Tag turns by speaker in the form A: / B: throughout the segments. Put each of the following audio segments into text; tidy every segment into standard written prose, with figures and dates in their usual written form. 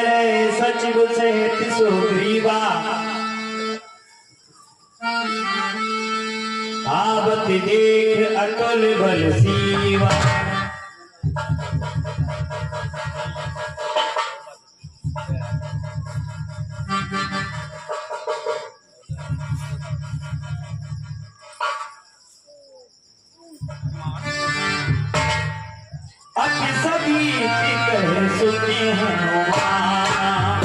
A: रहे सचिव सहित सुग्रीवा। आवत देख अकल बल सीवा। सभी कहे सुने हनुमान।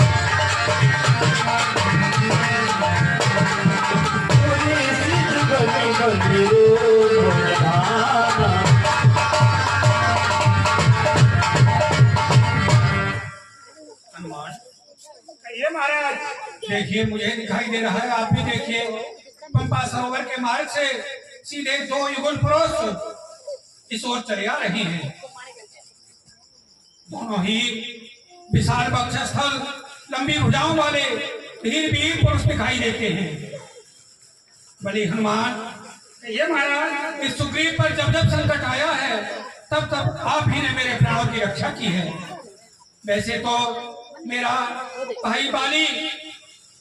A: सिद्ध बलि बलि रूप बलवाना।
B: ये महाराज देखिए, मुझे दिखाई दे रहा है, आप भी देखिए, पंपा सरोवर के मार्ग से सीधे दो युगल पुरुष इस ओर चले आ रहे हैं। दोनों ही विशाल वक्षस्थल, लंबी भुजाओं वाले वीर पुरुष दिखाई देते हैं। बलि हनुमान, ये महाराज इस सुग्रीव पर जब जब संकट आया है तब तब आप ही ने मेरे प्राणों की रक्षा की है। वैसे तो मेरा भाई बाली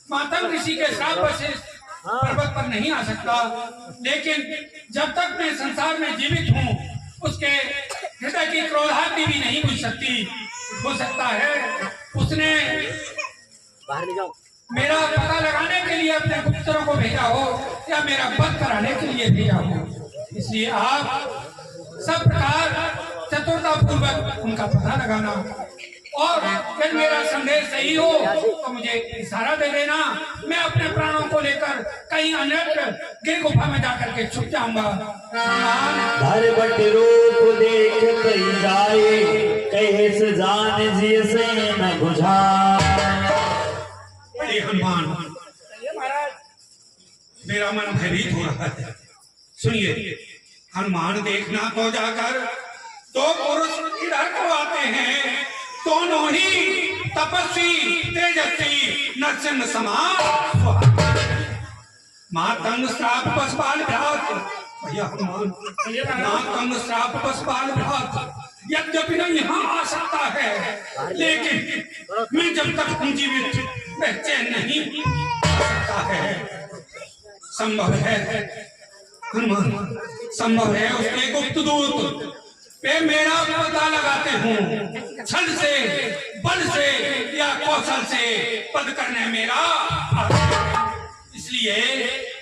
B: मातंग ऋषि के श्राप से पर्वत पर नहीं आ सकता, लेकिन जब तक मैं संसार में जीवित हूँ उसके हृदय की क्रोधाग्नि भी नहीं बुझ सकती। हो सकता है उसने मेरा पता लगाने के लिए अपने गुप्तरों को भेजा हो या मेरा वध कराने के लिए भेजा हो। इसलिए आप सब प्रकार चतुरता पूर्वक उनका पता लगाना, और यदि मेरा संदेश सही हो तो मुझे इशारा दे देना। मैं अपने प्राणों को लेकर कहीं अन्यत्र गिर गुफा में जाकर के छुप जाऊंगा।
A: धर बट रूप देख कई जाए, कहे से जान जिय से न बुझा।
B: बलि हनुमान, महाराज मेरा मन भयभीत हो रहा है। सुनिए, हनुमान देखना तो जाकर दो पुरुष इधर को आते हैं, दोनों ही तपस्वी तेजस्वी नरसिंह समान। मातंग श्राप पशुपाल भ्रात, भैया हनुमान, मातंग श्राप पशुपाल भ्रात यद्यपि नहीं यहाँ आ सकता है, लेकिन मैं जब तक हूँ जीवित मैं चैन नहीं आ सकता है। संभव है हनुमान, संभव है उसके गुप्त दूत वे मेरा पता लगाते हूँ, छल से, बल से या कौशल से पद करने मेरा। इसलिए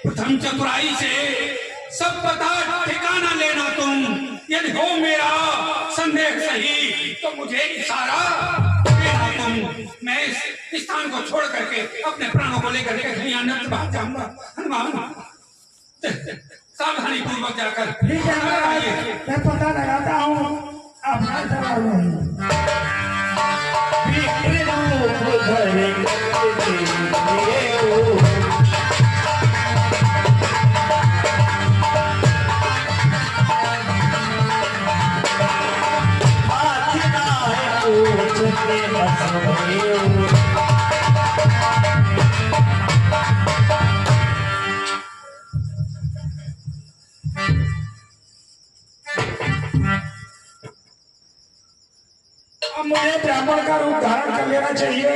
B: प्रथम चतुराई से सब पता ठिकाना लेना तुम। यदि हो मेरा संदेह सही तो मुझे इशारा देना तुम। मैं इस स्थान को छोड़ करके अपने प्राणों को लेकर के कहीं अन्यत्र भाग जाऊंगा। हनुमान, सावधानी पूर्वक जाकर।
C: ठीक है महाराज, मैं पता लगाता हूँ, आप ना चला मुझे ब्राह्मण का रूप धारण कर लेना चाहिए,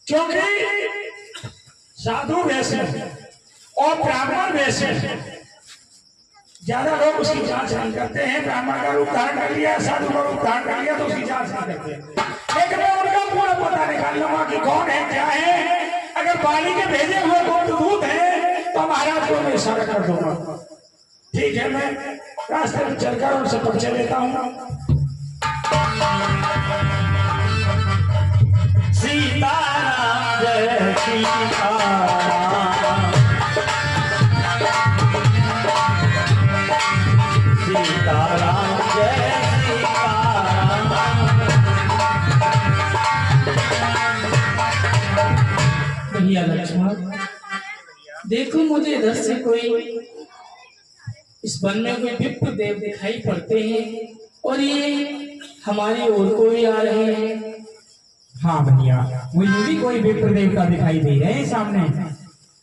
C: क्योंकि साधु वैसे और ब्राह्मण वैसे ज्यादा लोग उसकी जांच नहीं करते हैं। ब्राह्मण का रूप धारण कर लिया, साधु का रूप धारण कर लिया तो उसकी जांच नहीं करते, लेकिन मैं उनका पूरा पता निकाल लूंगा कि कौन है क्या है। अगर बाली के भेजे हुए गुप्त दूत है तो महाराज को मैं इशारा कर दूंगा। ठीक है, मैं रास्ते में चलकर उनसे परिचय लेता हूँ।
A: सीताराम जय सीताराम, सीताराम जय सीताराम।
D: भैया लक्ष्मण, देखो मुझे इधर से कोई इस वन में कोई विप्र देव दिखाई पड़ते हैं और ये हमारी ओर को भी आ रहे हैं।
C: हाँ भैया, मुझे भी कोई विप्र देवता दिखाई दे रहे हैं सामने,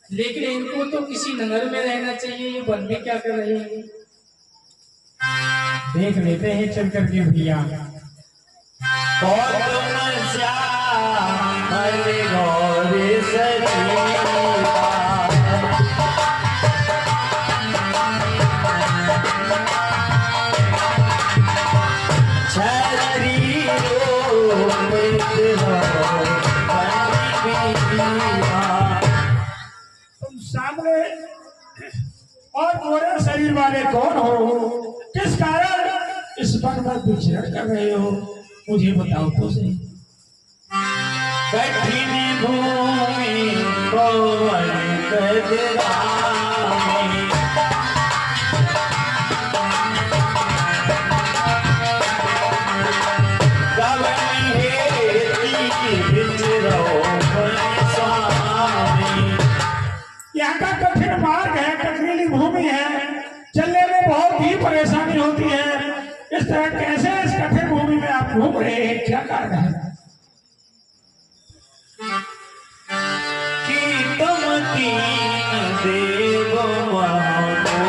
D: लेकिन इनको तो किसी नगर में रहना चाहिए, ये वन में क्या कर रहे हैं?
C: देख लेते हैं चल करके भैया।
A: कौन
C: गोरे शरीर वाले कौन हो? किस कारण इस वन में विचरण कर रहे हो? मुझे बताओ तो सही।
A: कठिन भूमि पवन कदरामी, गगन हेती विचरो बन स्वामी।
C: यहाँ का कठिन मार्ग है, कठिन भूमि है, चलने में बहुत ही परेशानी होती है। इस तरह कैसे इस कठिन भूमि में आप घूम रहे हैं? क्या कारण है?
A: कि तुम तीन देव महो,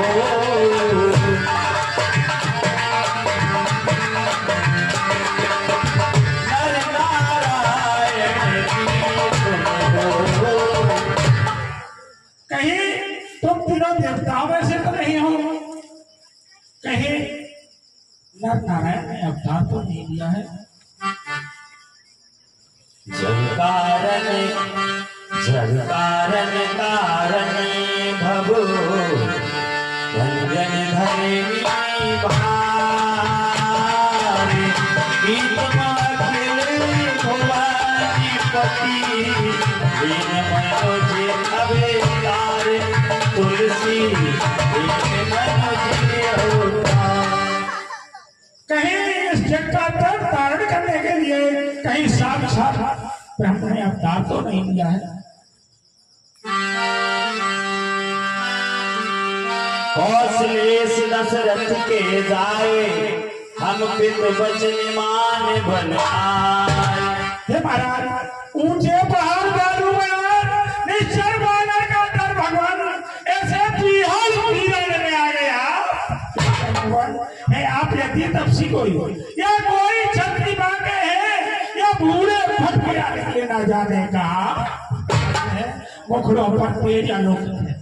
A: नर नारायण की तुम हो।
C: कहीं तुम तीनों देवताओं में से तो नहीं हो? कहीं नर नारायण ने अवतार तो नहीं लिया है?
A: जलकारण जलकारण कारण भवो रंजन धरणी भारी, कि तुम अखिल भुवनीपति, दीन मनोज अवतार, तुलसी दीन मनोज अवतार।
C: कहीं इस जग का तन धारण करने के लिए कहीं साक्षात ब्रह्म ने अवतार तो नहीं लिया है?
A: कौशलेश दशरथ के जाए, हम पित वचन मान बन आए।
C: हे महाराज, ऊंचे पहाड़ बालू में निश्चर बानर का डर भगवान ऐसे बिहार पीड़ने में आ गया। है आप यदि तपसी कोई हो या कोई छत्री बांके है या बूढ़े फटफिया लेना जाने का मुखड़ों पर तेज अलौकिक है,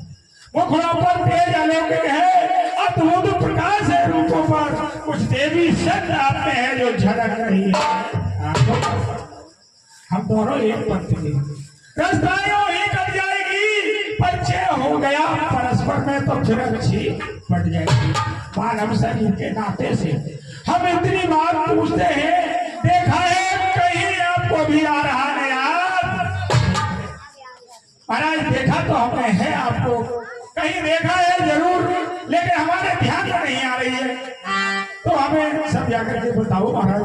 C: मुखड़ों पर तेज अलौकिक है। अद्भुत प्रकाश है रूपों पर, कुछ देवी शब्द आप में है जो झलक रही है। हम दोनों एक पंथ के, रस्ताएं ही कट जाएगी, परिचय हो गया परस्पर में तो फिर अच्छी बढ़ जाएगी। मानव शरीर के नाते से हम इतनी बात पूछते हैं, देखा है कहीं आपको भी आ रहा है यार? महाराज देखा तो हमने है आपको, कहीं देखा है जरूर, लेकिन हमारे ध्यान में नहीं आ रही है, तो हमें सब जाकर के बताओ महाराज।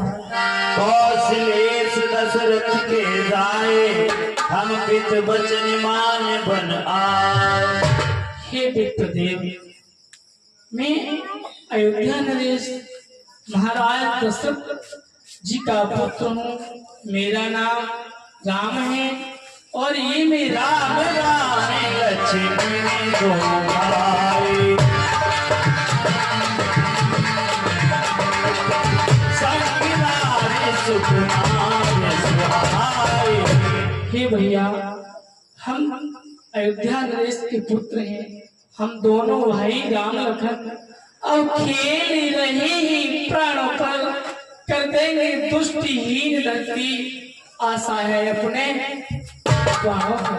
A: कौशलेश दशरथ के जाए, हम पित वचन मान बन आए।
D: हे विप्रदेव, मैं अयोध्या नरेश महाराज दशरथ जी का पुत्र हूँ। मेरा नाम राम है और ये मेरा
A: राम राम लक्ष्मण दो भाई, संग सुख नाम सुहाई।
D: हे भैया, हम अयोध्या नरेश के पुत्र हैं। हम दोनों भाई राम लखन अब खेल रहे ही प्राणों पर कर देंगे दुष्टहीन लगती आशा है अपने प्राणों पर।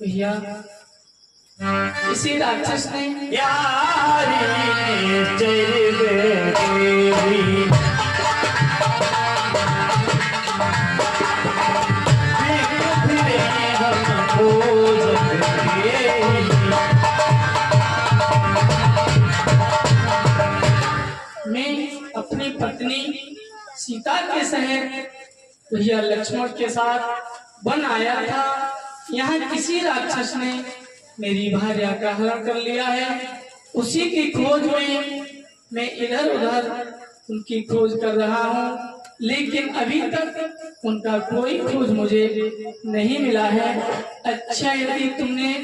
D: भैया, इसी राक्षस ने
A: यारी चल गई, फिरे हम खोज
D: मैं अपनी पत्नी सीता के शहर भैया लक्ष्मण के साथ वन आया था। यहाँ किसी राक्षस ने मेरी भार्या का हरण कर लिया है। उसी की खोज में मैं इधर उधर उनकी खोज कर रहा हूँ, लेकिन अभी तक उनका कोई खोज मुझे नहीं मिला है। अच्छा, यदि तुमने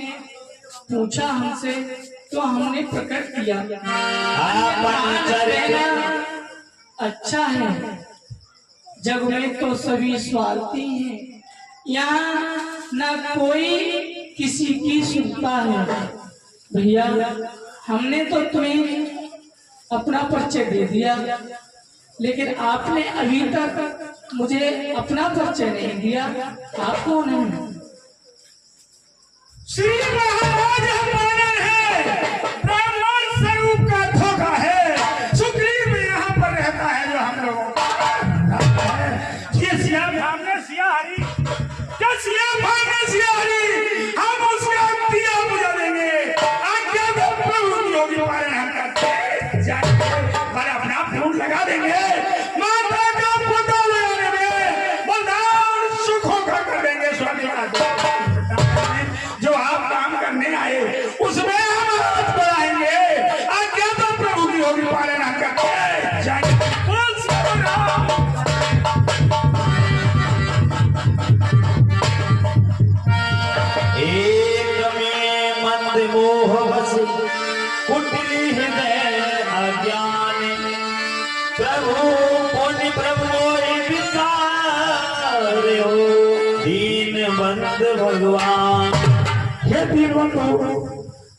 D: पूछा हमसे तो हमने प्रकट किया। अच्छा है, जग में तो सभी स्वार्थी हैं, यहाँ न कोई किसी की सुनता है। भैया, हमने तो तुम्हें अपना परिचय दे दिया, लेकिन आपने अभी तक मुझे अपना परिचय नहीं दिया। आप कौन हैं?
C: श्री महाराज हमारा है, सिया सामने सिया हरी, क्या सिया सामने सिया हरी, हम उसका दिया बुझा देंगे। आज्ञा दो प्रभु की होगी हमारे हम करते जाएंगे, पर अपना फूल लगा देंगे, माता का पुतला लगाने में बलिदान सुखों का कर देंगे। स्वामी जो आप काम करने आए उसमें हम हाथ बढ़ाएंगे। आज्ञा तो प्रभु की होगी पालन हम करते जाएंगे।
A: एक में मंद मोह बस कुटिल हृदय अज्ञान, प्रभु पुण्य प्रभु विचार हो दीन बंद भगवान।
C: हे दीनबंधु,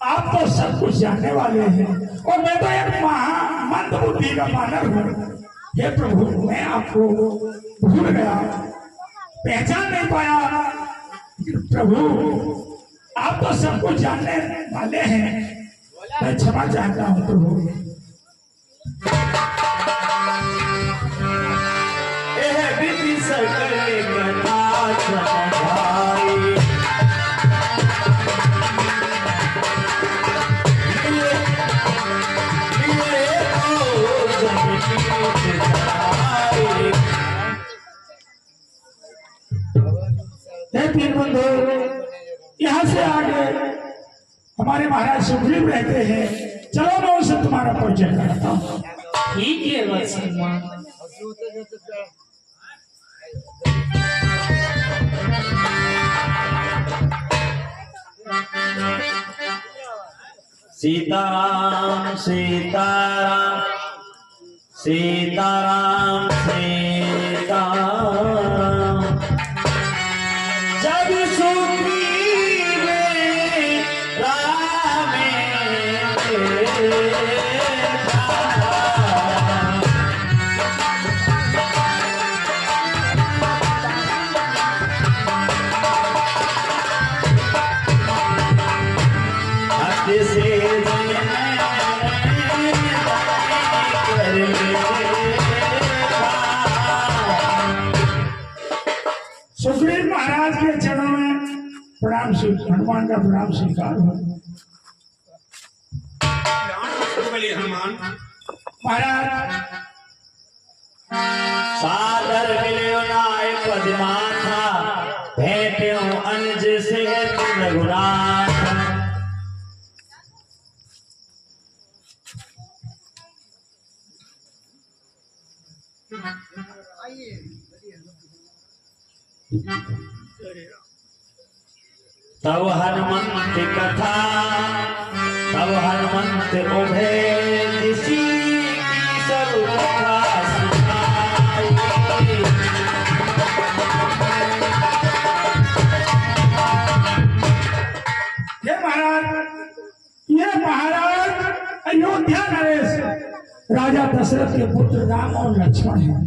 C: आप तो सब कुछ जानने वाले हैं और मैं तो एक मंद बुद्धि का मानव हूँ। हे प्रभु, मैं आपको भूल गया, पहचान नहीं पाया। प्रभु, आप तो सब कुछ जानने वाले हैं, मैं क्षमा चाहता हूँ प्रभु।
A: यह विधि सकल कथा समझाई,
C: दीनबंधु, यहाँ से आगे हमारे महाराज सुग्रीव रहते हैं, चलो मैं उनसे तुम्हारा परिचय कराता हूँ।
D: ठीक है वत्समान।
A: सीताराम सीताराम सीताराम सीताराम, जब सुग्रीव राम हाथ से
C: सुग्रीव महाराज के चरणों में प्रणाम, हनुमान का प्रणाम स्वीकार हो।
B: बोलिए हनुमान।
C: महाराज,
A: सादर मिल्यो नाय पद्माथा, भेट्यो अनुज से रघुनाथ। तब हनुमंत कथा, तब हनुमंत उभे ऋषि की सब कथा सुनाई।
C: ये महाराज अयोध्या नरेश राजा दशरथ के पुत्र राम और लक्ष्मण हैं।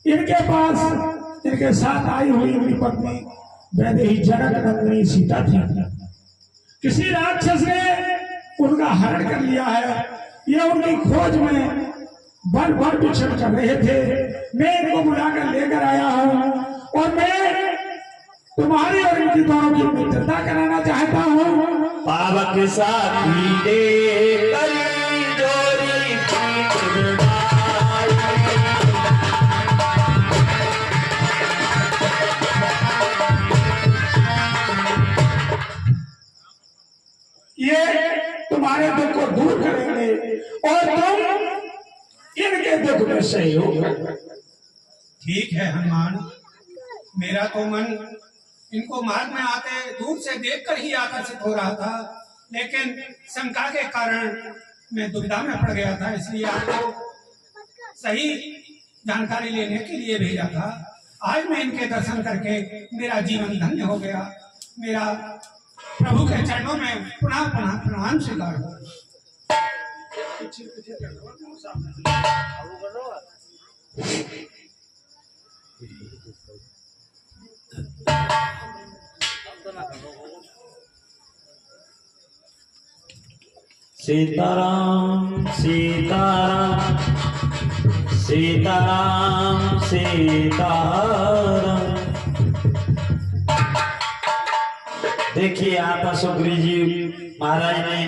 C: इनके पास इनके साथ आई हुई इनकी पत्नी वैदेही जनक नंदिनी सीता थी। किसी राक्षस ने उनका हरण कर लिया है। ये उनकी खोज में वन वन विचरण कर रहे थे। मैं इनको बुलाकर लेकर आया हूँ और मैं तुम्हारी और इनकी दोनों की मित्रता कराना चाहता हूँ।
A: पावक साथी दे करी जोरी पीठ बिठाई।
C: ये तुम्हारे दुख को दूर करेंगे और तुम इनके दुख में सहयोग।
B: ठीक है हनुमान, मेरा तो मन इनको मार्ग में आते दूर से देखकर ही आकर्षित हो रहा था, लेकिन शंका के कारण मैं दुविधा में पड़ गया था, इसलिए आपको सही जानकारी लेने के लिए भेजा था। आज मैं इनके दर्शन करके मेरा जीवन धन्य हो गया। मेरा प्रभु के चरणों में पुनः पुनः प्रणाम स्वीकार हो।
A: सीताराम सीताराम सीताराम सीताराम। देखिए यहाँ पर सुग्रीव जी महाराज ने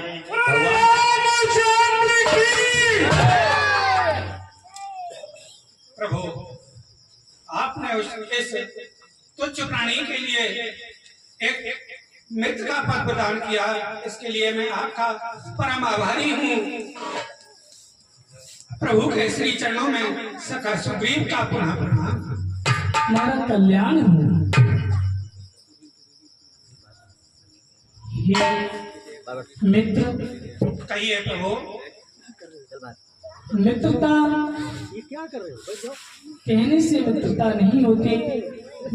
B: प्रभु, आपने इस तुच्छ प्राणी के लिए एक मित्र का पद प्रदान किया, इसके लिए मैं आपका परम आभारी हूँ। प्रभु के श्री चरणों में सखा सुग्रीव का पुनः प्रणाम।
D: हमारा कल्याण हो। हे मित्र,
B: कहिए प्रभु।
D: मित्रता कहने से मित्रता नहीं होती,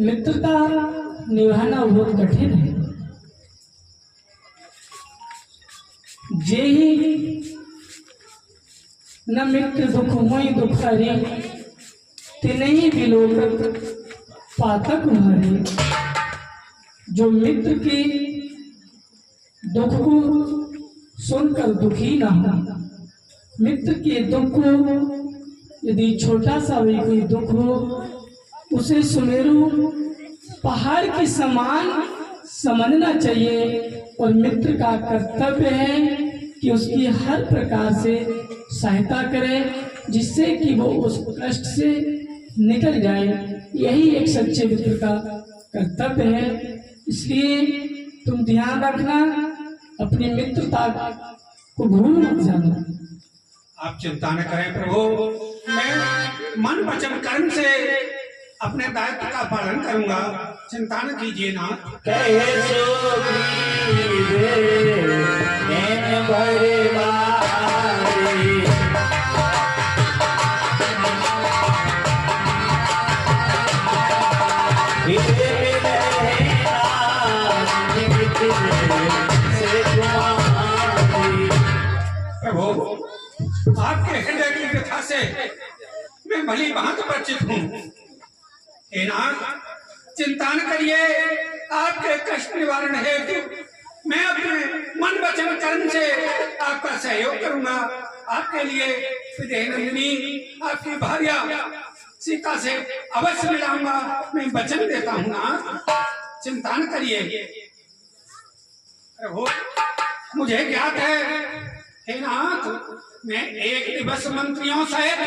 D: मित्रता निभाना बहुत कठिन है। जे न मित्र दुख मोई दुखारी, तिनहि बिलोकत पातक भारी। जो मित्र के दुख को सुनकर दुखी ना हो, मित्र के दुख को यदि छोटा सा भी कोई दुख हो, उसे सुमेरु पहाड़ के समान समझना चाहिए। और मित्र का कर्तव्य है कि उसकी हर प्रकार से सहायता करे, जिससे कि वो उस कष्ट से निकल जाए। यही एक सच्चे मित्र का कर्तव्य है। इसलिए तुम ध्यान रखना, अपनी मित्रता को भूल मत जाना।
B: आप चिंता न करें प्रभु, मैं मन वचन कर्म से अपने दायित्व का पालन करूंगा, चिंता न कीजिए ना।
A: कहे सुग्रीव नैन भरे बारी, इसे मिले नाम निमित्त से तुम्हारी।
B: प्रभु, आपके हृदय की व्यथा से मैं भली भांत परिचित हूँ। हे नाथ, चिंता न करिए, आपके कष्ट निवारण हेतु मैं अपने मन वचन कर्म से आपका सहयोग करूंगा। आपके लिए विदेहनंदिनी आपकी भार्या सीता से अवश्य मिलाऊंगा, मैं वचन देता हूँ ना, चिंता न करिए। प्रभु, मुझे ज्ञात है हे नाथ, मैं एक दिवस मंत्रियों सहित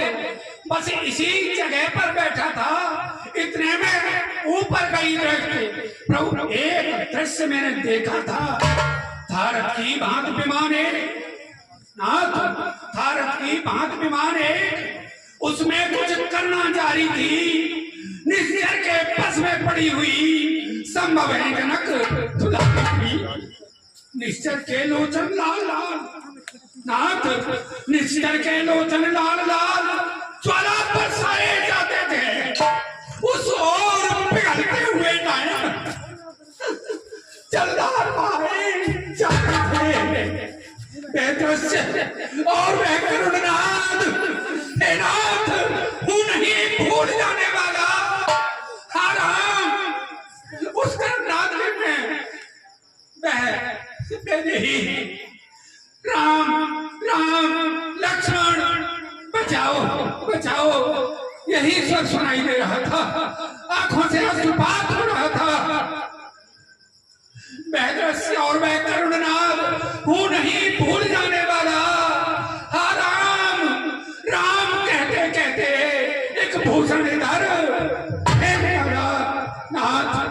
B: बस इसी जगह पर बैठा था, इतने में ऊपर गई दृष्टि प्रभु एक दृश्य मैंने देखा था। भारत की भांत विमाने नाथ, भारत की भांत विमाने, उसमें कुछ करना जारी थी। निश्चर के पस में पड़ी हुई संभव है जनक दुलारी, निश्चर के लोचन लाल लाल नाथ, निश्चर के लोचन लाल लाल ज्वाला बरसाए जाते थे। उस ओर पिघलते हुए नयन जलदार मारे जाते थे। वह दृश्य और वह करुणनाथ, हे नाथ, हूँ नहीं भूल जाने वाला। हाँ राम, उस करुणनाथ में वह ही राम राम लक्ष्मण बचाओ बचाओ, यही सब सुनाई दे रहा था। आंखों से अश्रुपात हो रहा था। वह दृश्य और वह करुणनाथ हूँ नहीं भूल जाने वाला। हाँ राम राम कहते कहते एक भूषण इधर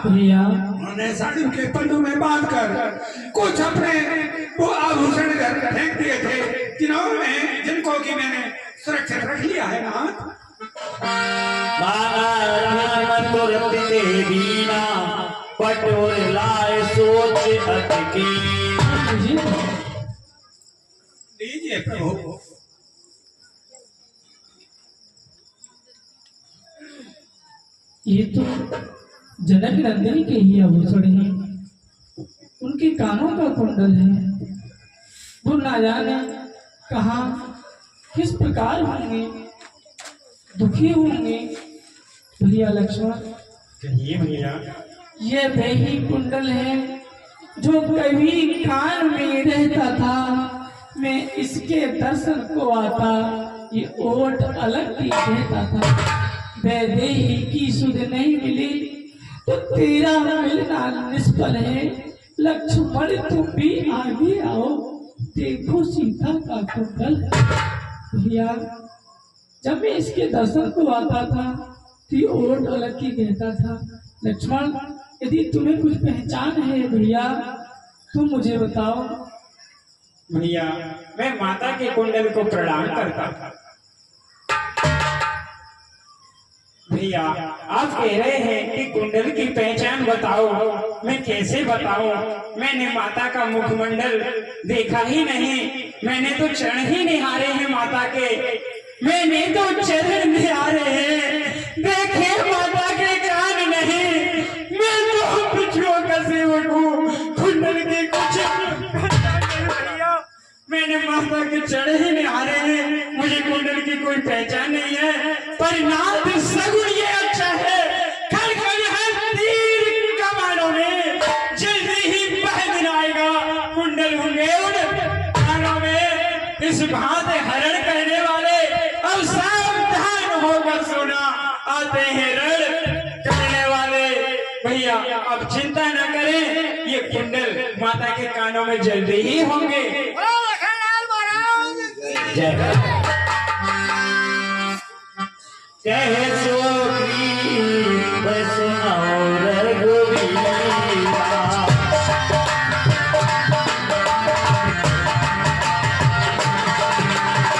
B: उन्होंने साड़ी के पल्लू में बांधकर कुछ अपने वो आभूषण फेंक दिए थे, जिनको कि मैंने सुरक्षित रख लिया है ना।
A: पटोर लाए सोच अटकी।
B: लीजिए प्रभु।
D: ये तो जनक नंदिनी के ही आभूषण हैं, उनके कानों का कुंडल है। वो ना जाने कहाँ किस प्रकार होंगे, दुखी होंगे। भैया लक्ष्मण,
C: कहिए भैया।
D: ये वही कुंडल है जो कभी कान में रहता था, मैं इसके दर्शन को आता। ये ओट अलग की कहता था, वैदेही की सुध नहीं मिली तो तेरा मिलना निष्फल है। लक्ष्मण तुम भी आगे आओ, देखो सीता का कुंडल। भैया जब मैं इसके दर्शन को आता था तो ये ओट अलग की कहता था। लक्ष्मण यदि तुम्हें कुछ पहचान है भैया तुम मुझे बताओ।
E: भैया मैं माता के कुंडल को प्रणाम करता था। भैया आप कह रहे हैं कि कुंडल की पहचान बताओ, मैं कैसे बताऊं? मैंने माता का मुखमंडल देखा ही नहीं, मैंने तो चरण ही निहारे हैं माता के, मैंने तो चरण निहारे हैं, देखे माता के कान नहीं, मैं तो बिच्छुओं का सेवक हूँ। कुंडल के कुछ मैंने माता के चढ़े ही निहारे हैं, मुझे कुंडल की कोई पहचान नहीं है। पर नाथ सगुन ये अच्छा है, खड़खड़ है तीर कमानों में, जल्दी ही वह दिन आएगा कुंडल होंगे उन कानों में। इस भांत हरण कहने वाले अब सावधान होकर सुना, आते हैं रण करने वाले। भैया अब चिंता न करें, ये कुंडल माता के कानों में जल्दी ही होंगे।
A: कह सुग्रीव सुनाओ रघुवीरा,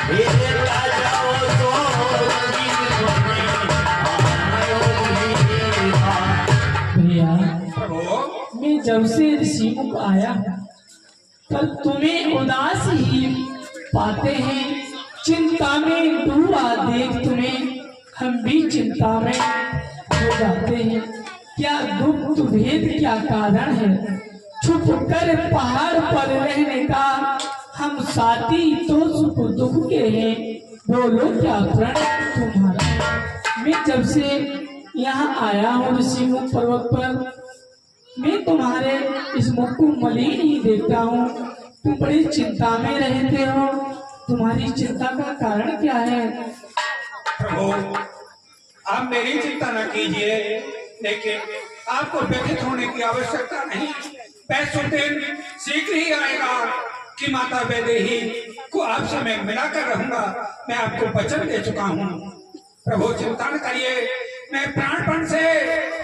A: हे राजाओं तो
D: भैया
B: प्रभु
D: मैं जब से ऋषिमुख आया कल तुम्हें उदास ही पाते हैं, चिंता में डूबा देख तुम्हें हम भी चिंता में हो जाते हैं। क्या गुप्त भेद क्या कारण है, छुप कर पहाड़ पर रहने का, हम साथी तो सुख दुख के हैं, बोलो क्या प्रण तुम्हारा। मैं जब से यहाँ आया हूँ ऋषिमुख पर्वत पर, मैं तुम्हारे इस मुख को मलिन ही देखता हूँ, तुम बड़ी चिंता में रहते हो, तुम्हारी चिंता का कारण क्या है?
B: प्रभु आप मेरी चिंता न कीजिए, लेकिन आपको व्यथित होने की आवश्यकता नहीं। वह दिन शीघ्र ही आएगा कि माता वैदेही को आपसे मैं मिलाकर रहूंगा, मैं आपको वचन दे चुका हूँ। प्रभु चिंता न करिए, मैं प्राणपण से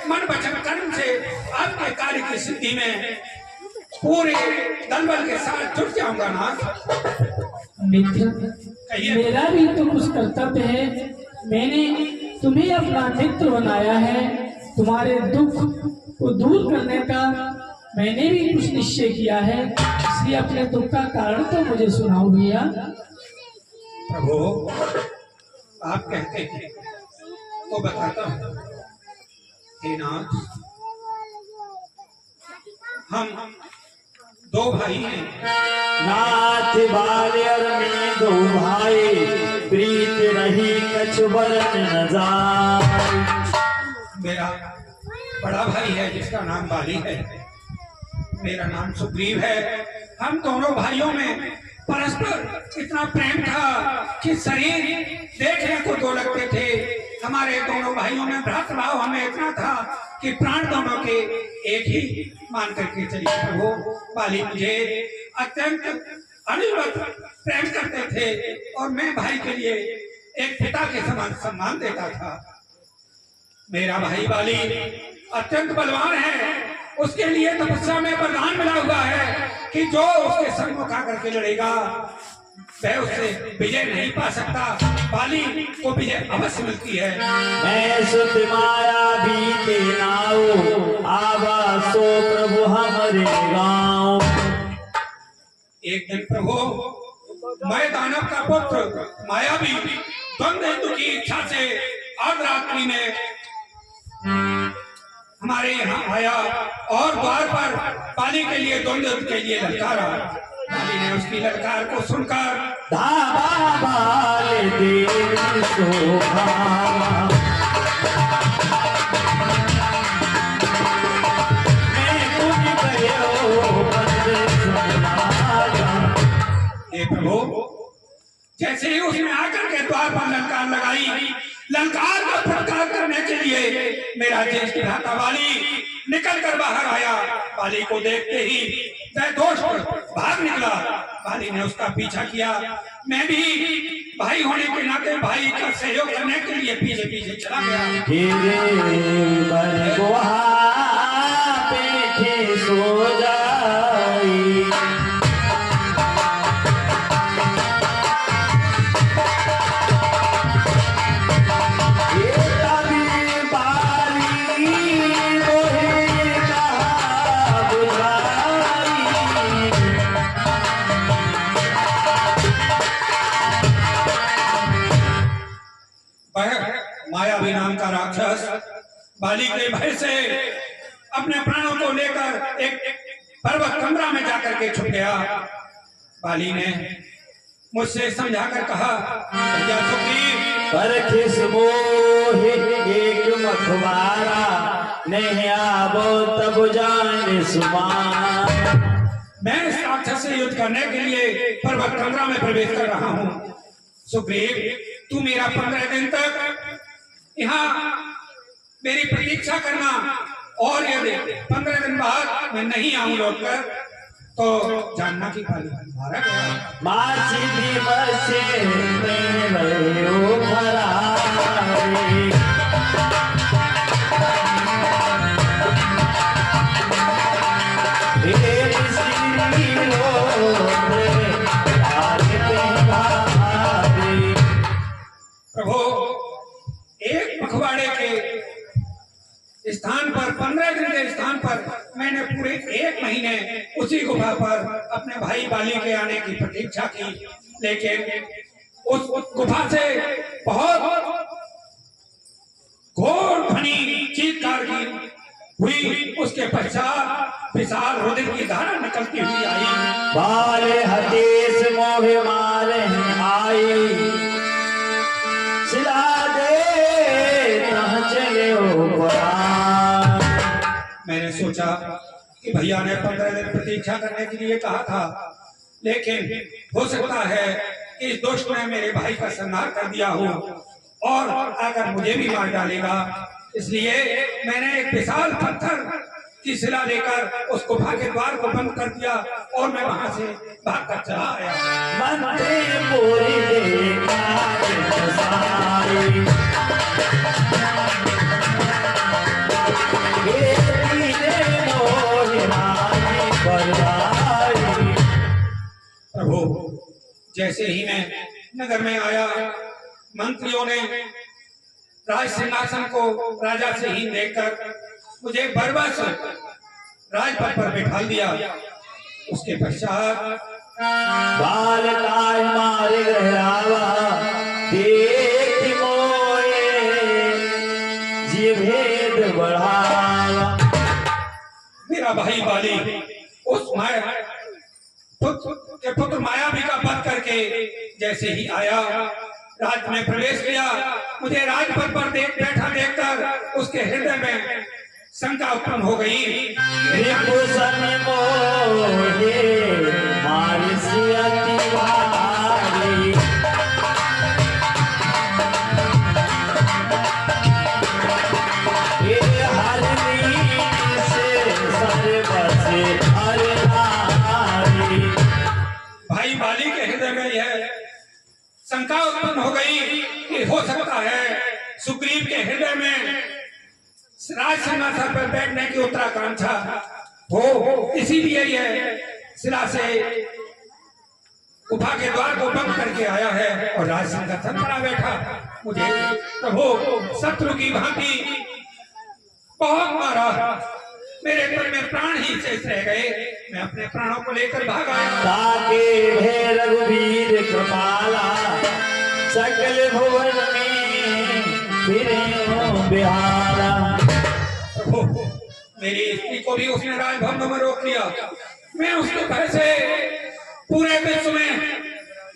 B: मन वचन कर्म से आपके कार्य की सिद्धि में पूरे दल बल के साथ जुट जाऊंगा नाथ।
D: मित्र मेरा भी तो कुछ कर्तव्य है, मैंने तुम्हें अपना मित्र बनाया है, तुम्हारे दुख को दूर करने का मैंने भी कुछ निश्चय किया है, इसलिए अपने दुख का कारण तो मुझे सुनाओ भैया।
B: प्रभु आप कहते हैं तो बताता हूँ। हे नाथ हम दो भाई हैं,
A: नाथ बालियर में दो भाई, प्रीत रही कछ बरन न जाए।
B: मेरा बड़ा भाई है जिसका नाम बाली है, मेरा नाम सुग्रीव है। हम दोनों भाइयों में परस्पर इतना प्रेम था कि शरीर देखने को दो लगते थे। हमारे दोनों भाइयों में भ्रातृभाव हमें इतना था कि प्राण दोनों के एक ही मान करके चलिए। वो बाली मुझे अत्यंत अनिर्वत प्रेम करते थे और मैं भाई के लिए एक पिता के समान सम्मान देता था। मेरा भाई बाली अत्यंत बलवान है, उसके लिए तपस्या में वरदान मिला हुआ है कि जो उसके सम्मुख आकर के लड़ेगा वह उससे विजय नहीं पा सकता, बाली को विजय अवश्य मिलती है।
A: मैं सुत माया बीते नाओ, आवा सो प्रभु हमारे गाँव।
B: एक दिन प्रभु मैं दानव का पुत्र मायावी द्वंद हेतु की इच्छा से अर्धरात्रि में हमारे यहाँ आया और द्वार पर बाली के लिए द्वंद के लिए ललकारा। बाली ने उसकी ललकार को सुनकर
A: धावा बाल देव शोभा, मैं तुझ गयो बंद सुनाया।
B: हे प्रभु जैसे जैसे ही उसने आकर के द्वार पर ललकार लगाई, ललकार का फटकार करने के लिए मेरा ज्येष्ठ भ्राता बाली निकल कर बाहर आया। बाली को देखते ही दैदोष भाग निकला। बाली ने उसका पीछा किया। मैं भी भाई होने के नाते भाई का सहयोग करने के लिए पीछे पीछे चला गया।
A: पीछे सो जाई,
B: मायावी नाम का राक्षस बाली के भय से अपने प्राणों को लेकर एक पर्वत कमरा में जाकर के छुप गया। बाली ने मुझसे समझाकर कहा, भैया सुग्रीव,
A: पर किस मोहे एक मखबारा, नहीं आबो तब जाने सुमान।
B: मैं इस राक्षस से युद्ध करने के लिए पर्वत कमरा में प्रवेश कर रहा हूँ। सुग्रीव, तू मेरा 15 दिन तक यहाँ मेरी प्रतीक्षा करना, और यदि 15 दिन बाद मैं नहीं आऊं लौटकर तो जानना कि मारा गया।
A: मासी भी बसे में भयो फरारी,
B: प्रभु, एक पखवाड़े के स्थान पर 15 दिन के स्थान पर मैंने पूरे 1 महीने उसी गुफा पर अपने भाई बाली के आने की प्रतीक्षा की, लेकिन उस गुफा से बहुत घोर ध्वनि चीत्कार की हुई। उसके पश्चात विशाल रुधिर की धारा निकलती हुई आई।
A: बाले हतीस मोहे मारे आई, सिला दे तहाँ चले हो पुराण।
B: मैंने सोचा कि भैया ने 15 दिन प्रतीक्षा करने के लिए कहा था, लेकिन हो सकता है कि इस दुष्ट ने मेरे भाई का संहार कर दिया हो और आकर मुझे भी मार डालेगा। इसलिए मैंने एक विशाल पत्थर की शिला लेकर उस गुफा के द्वार को बंद कर दिया और मैं वहां से भागकर चला आया।
A: मंत्री पूरी देखा सारी,
B: प्रभु, जैसे ही मैं नगर में आया, मंत्रियों ने राज सिंहासन को राजा से ही देखकर मुझे बर्बस राजपद पर बिठा दिया। उसके पश्चात
A: बाल काय मारे गहरावा, देख मोए जी भेद बढ़ावा।
B: मेरा भाई बाली उस पुत्र मायावी का वध करके जैसे ही आया, राज में प्रवेश किया, मुझे राजपद पर बैठा देखकर उसके हृदय में शंका उत्पन्न हो गई। भाई बाली के हृदय में यह शंका उत्पन्न हो गई कि हो सकता है सुग्रीव के हृदय में राज सिंहासन पर बैठने की उत्तराकांक्षा हो, इसीलिए यह शिला से गुफा के द्वार को बंद करके आया है और राज सिंहासन पर बैठा। मुझे प्रभु शत्रु की भांति बहुत मारा, मेरे घर में प्राण ही शेष रह गए। मैं अपने प्राणों को लेकर भाग आया।
A: ताके भे रघुवीर कृपाला, सकल भुवन में फिरे बिहारा।
B: मेरी स्त्री को भी उसने राजभवन में रोक लिया। मैं उसके भय से पूरे विश्व में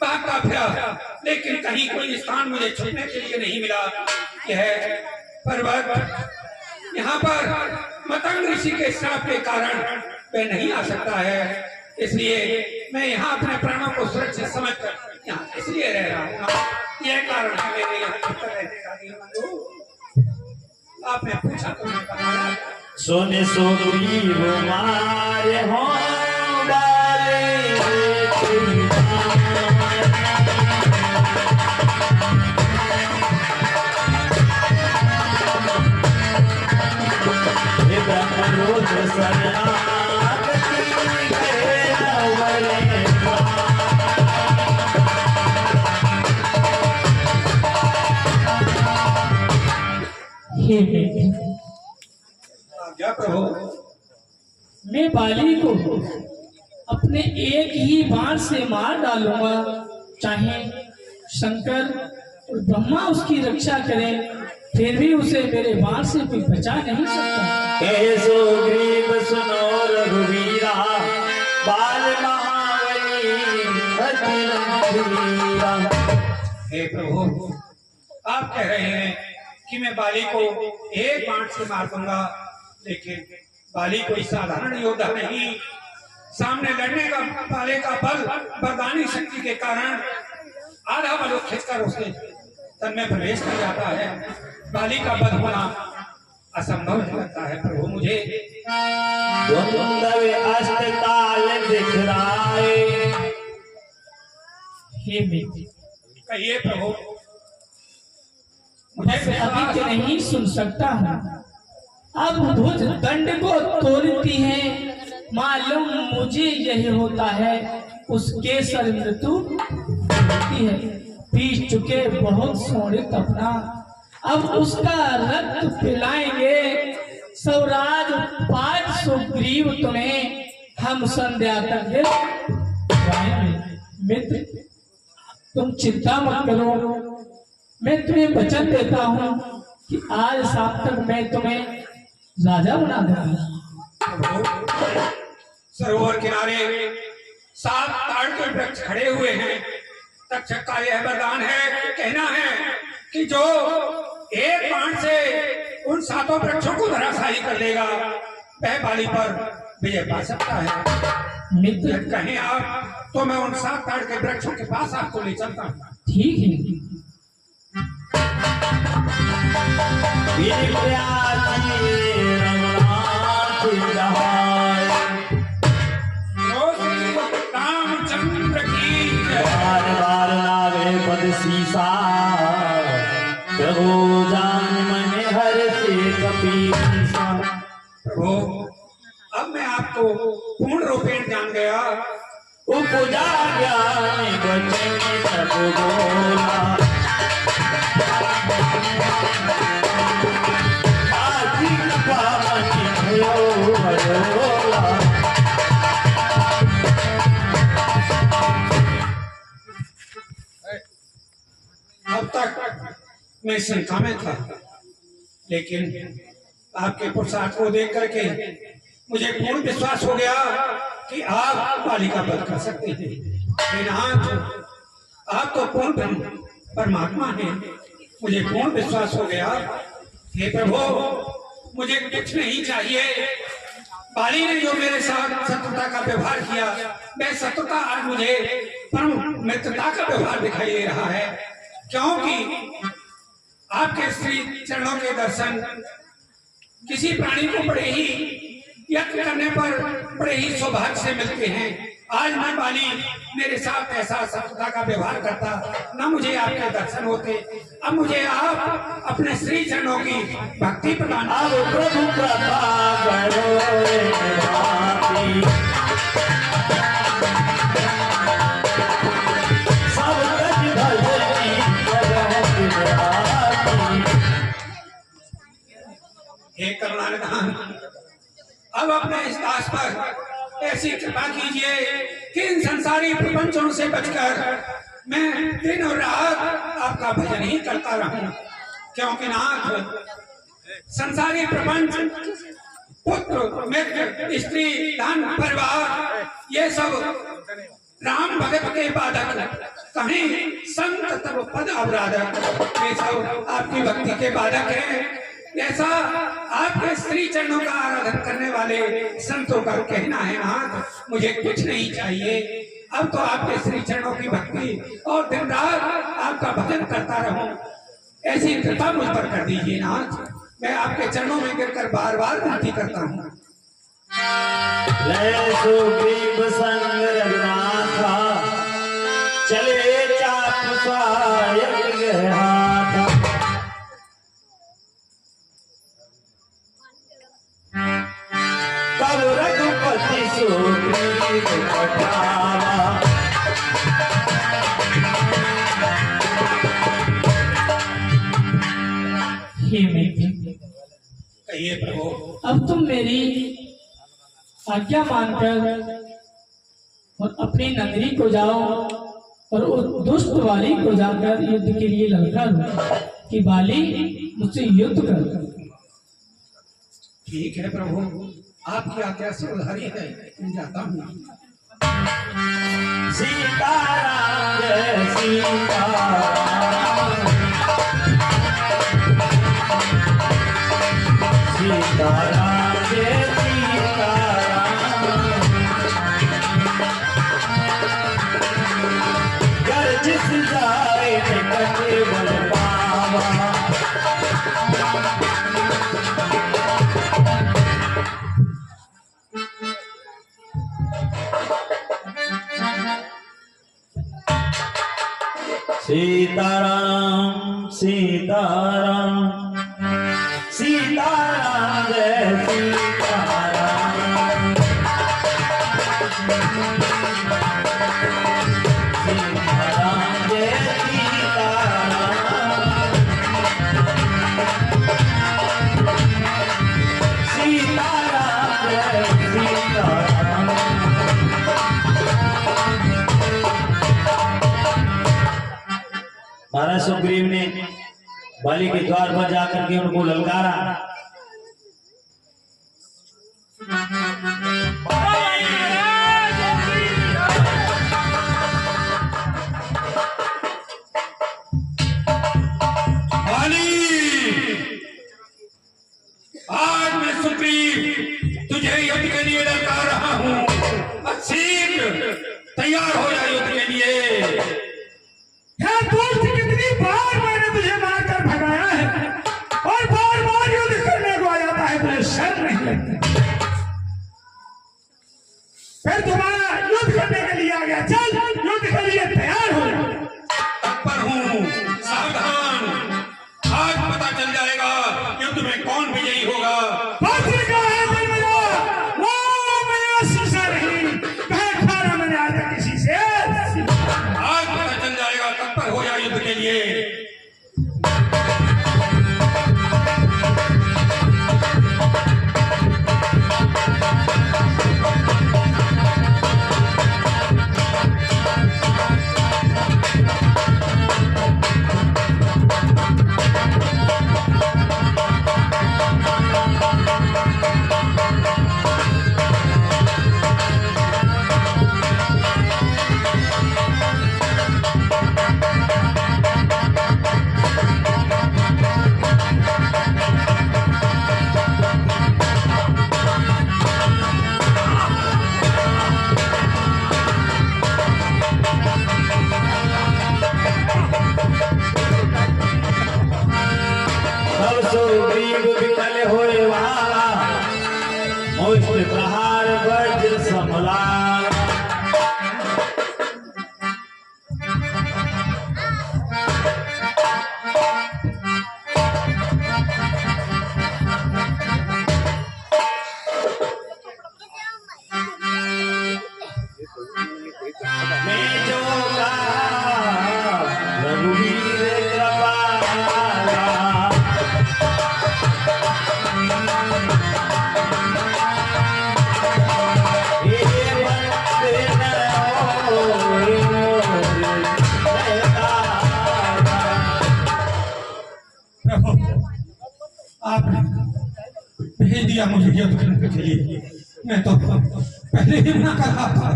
B: भागता फिरा, लेकिन कहीं कोई स्थान मुझे छुपने के लिए नहीं मिला। यह पर्वत, यहाँ पर मतंग ऋषि के श्राप के कारण वह नहीं आ सकता है, इसलिए मैं यहाँ अपने प्राणों को सुरक्षित समझकर यहाँ इसलिए रह रहा हूँ ना, यह कारण है मेरे यहाँ चक्कर रहने का दीनबंधु। आपने पूछा तो मैं बताया।
A: सोने सुग्रीव मारे हो बाले रोज शरणागति
D: हे बेटे,
B: क्या प्रभु?
D: मैं बाली को अपने एक ही बाण से मार डालूंगा, चाहे शंकर और ब्रह्मा उसकी रक्षा करें, फिर भी उसे मेरे बाण से कोई बचा नहीं सकता।
A: हे सुग्रीव सुनो रघुवीरा, बाल महाबली अति रघुवीरा।
B: हे प्रभु, आप कह रहे हैं कि मैं बाली को एक बाण से मार दूंगा, लेकिन बाली कोई साधारण योद्धा नहीं। सामने लड़ने का बाले का बल वरदानी शक्ति के कारण आधा बल खींचकर उसके तन में प्रवेश कर जाता है। बाली का बल होना असंभव लगता है प्रभु मुझे।
A: द्वंद्व अष्टकाल दिखराए।
D: हे बेटे,
B: कहिए प्रभु।
D: मैं अभी के नहीं सुन सकता हूँ। अब भुज दंड को तोड़ती है, मालूम मुझे यही होता है, उसके सर मृत्यु होती है। पीस चुके बहुत सोने तपना, अब उसका रक्त पिलाएंगे। स्वराज पाठ सुग्रीव तुम्हें हम संध्या तक दे पाएंगे। मित्र, तुम चिंता मत करो, मैं तुम्हें वचन देता हूँ कि आज शाम तक मैं तुम्हें राजा बना दूंगा।
B: सरोवर किनारे 7 ताड़ के वृक्ष खड़े हुए हैं। तक्षक का यह वरदान है, कहना है कि जो एक बाण से उन 7 वृक्षों को धराशायी कर देगा, वह बाली पर विजय पा सकता है।
D: मित्र,
B: कहें आप तो मैं उन 7 ताड़ के वृक्षों के पास आपको ले चलता हूँ।
D: ठीक है।
B: रामचंद्र की
A: बार बार नावे पद सीसा, प्रभु जान मन हर से कपीसा।
B: प्रभु, अब मैं आपको पूर्ण रूपेण जान गया।
A: उपजा ज्ञान बचन सब बोला, आखिर पावन भयो भरोला।
B: अब तक मैं शंका में था, लेकिन आपके पुरुषार्थ को देख करके मुझे पूर्ण विश्वास हो गया कि आप बाली का वध कर सकते हैं। नाथ, आप तो पूर्ण परमात्मा हैं, मुझे पूर्ण विश्वास हो गया। हे प्रभु, मुझे कुछ नहीं चाहिए। बाली ने जो मेरे साथ शत्रुता का व्यवहार किया, वह शत्रुता आज मुझे परम मित्रता का व्यवहार दिखाई दे रहा है, क्योंकि आपके श्री चरणों के दर्शन किसी प्राणी को बड़े ही यत्न करने पर बड़े ही सौभाग्य से मिलते हैं। आज मैं बाली मेरे साथ ऐसा शत्रुता का व्यवहार करता, न मुझे आपके दर्शन होते। अब मुझे आप अपने श्री चरणों की भक्ति प्रदान।
A: अब प्रभु कृपा करो रे बापी, सब कछ भजनी करहु बिराती।
B: हे करुणानिधान, अब अपने इस दास पर ऐसी कृपा कीजिए कि इन संसारी प्रपंचों से बचकर मैं दिन और रात आपका भजन ही करता रहूं, क्योंकि नाथ, संसारी प्रपंच, पुत्र, मित्र, स्त्री, धन, परिवार, ये सब राम भगत के बाधक, कहीं संत तब पद अपराधक, ये सब आपकी भक्ति के बाधक हैं। ऐसा आपके श्री चरणों का आराधन करने वाले संतों का कहना है। नाथ, मुझे कुछ नहीं चाहिए, अब तो आपके श्री चरणों की भक्ति और दिन रात आपका भजन करता रहूं, ऐसी कृपा मुझ पर कर दीजिए नाथ। मैं आपके चरणों में गिरकर बार बार विनती करता हूँ।
A: लय सुग्रीव संग रघुनाथा, चले चाप सायक हाथ। तब रघुपति सुग्रीव पठावा,
D: हे मित्र,
B: कहिए प्रभु।
D: अब तुम मेरी आज्ञा मानकर और अपनी नगरी को जाओ और उस दुष्ट वाली को जाकर युद्ध के लिए ललकार कि वाली मुझसे युद्ध कर।
B: ठीक है प्रभु, आपकी आज्ञा से उधारी है, मैं जाता हूँ।
A: सीताराम जय सीताराम, सीताराम जय सीताराम। कर जिस जाए निकटे बल पावा, सीताराम सीताराम, सीताराम जय सीताराम, सीताराम जय सीताराम, सीताराम जय सीताराम। महाराज सुग्रीव ने बाली के द्वार पर जाकर के उनको ललकारा।
B: बाली, आज मैं सुग्रीव तुझे युद्ध के लिए ललकार रहा हूँ। शीघ्र तैयार हो जा युद्ध के लिए।
C: क्या दोस्त, कितनी बार मैंने तुझे मारकर भगाया है और बार बार युद्ध करने को आ जाता है, तुझे शर्म नहीं लगती? फिर तुम्हारा युद्ध करने के लिए आ गया, चल युद्ध के लिए तैयार हो जा।
B: तत्पर हूँ, सावधान। आज पता चल जाएगा युद्ध में कौन विजयी होगा।
C: बाजी का है जन्मजा, वो मेरा शीशा नहीं, कहे खाना मैंने आज तक किसी से।
B: आज पता चल जाएगा, तत्पर हो जा युद्ध के लिए।
A: सुग्रीव विकल होए वाला, मुष्ट प्रहार वज्र समला। मैं जो कहा रघुवीर कृपाला,
B: आपने भेज दिया मुझे युद्ध करने के लिए। मैं तो पहले ही मना कर रहा था।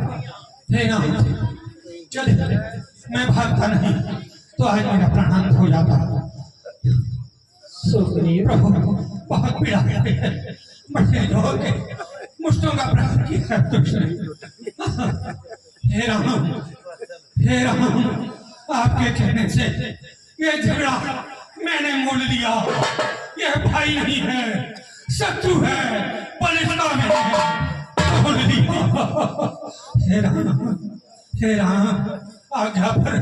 B: लेना चले, मैं भागता नहीं तो आज मेरा प्राणांत हो जाता।
D: सुग्रीव,
B: प्रभु बहुत पीड़ा है, मैंने जोर के मुष्टों का प्राण किया। हे राम, हे राम, आपके कहने से ये झगड़ा मैंने मोल लिया। यह भाई नहीं है, शत्रु है, बलिष्ठता में है, मोल लिया। हे राम, हे राम, आज्ञा पर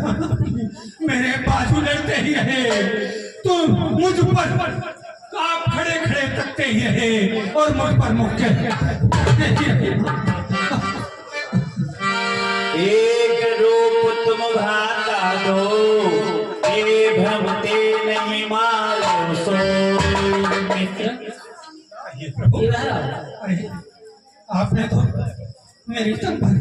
B: मेरे बाजू लड़ते ही रहे, तुम मुझ पर आप खड़े खड़े तकते ही रहे और मुझ पर मुक्के
A: एक रूप तुम भाता दो, ये भ्रमते नहीं मारो सो।
B: अरे आपने तो मेरी तन पर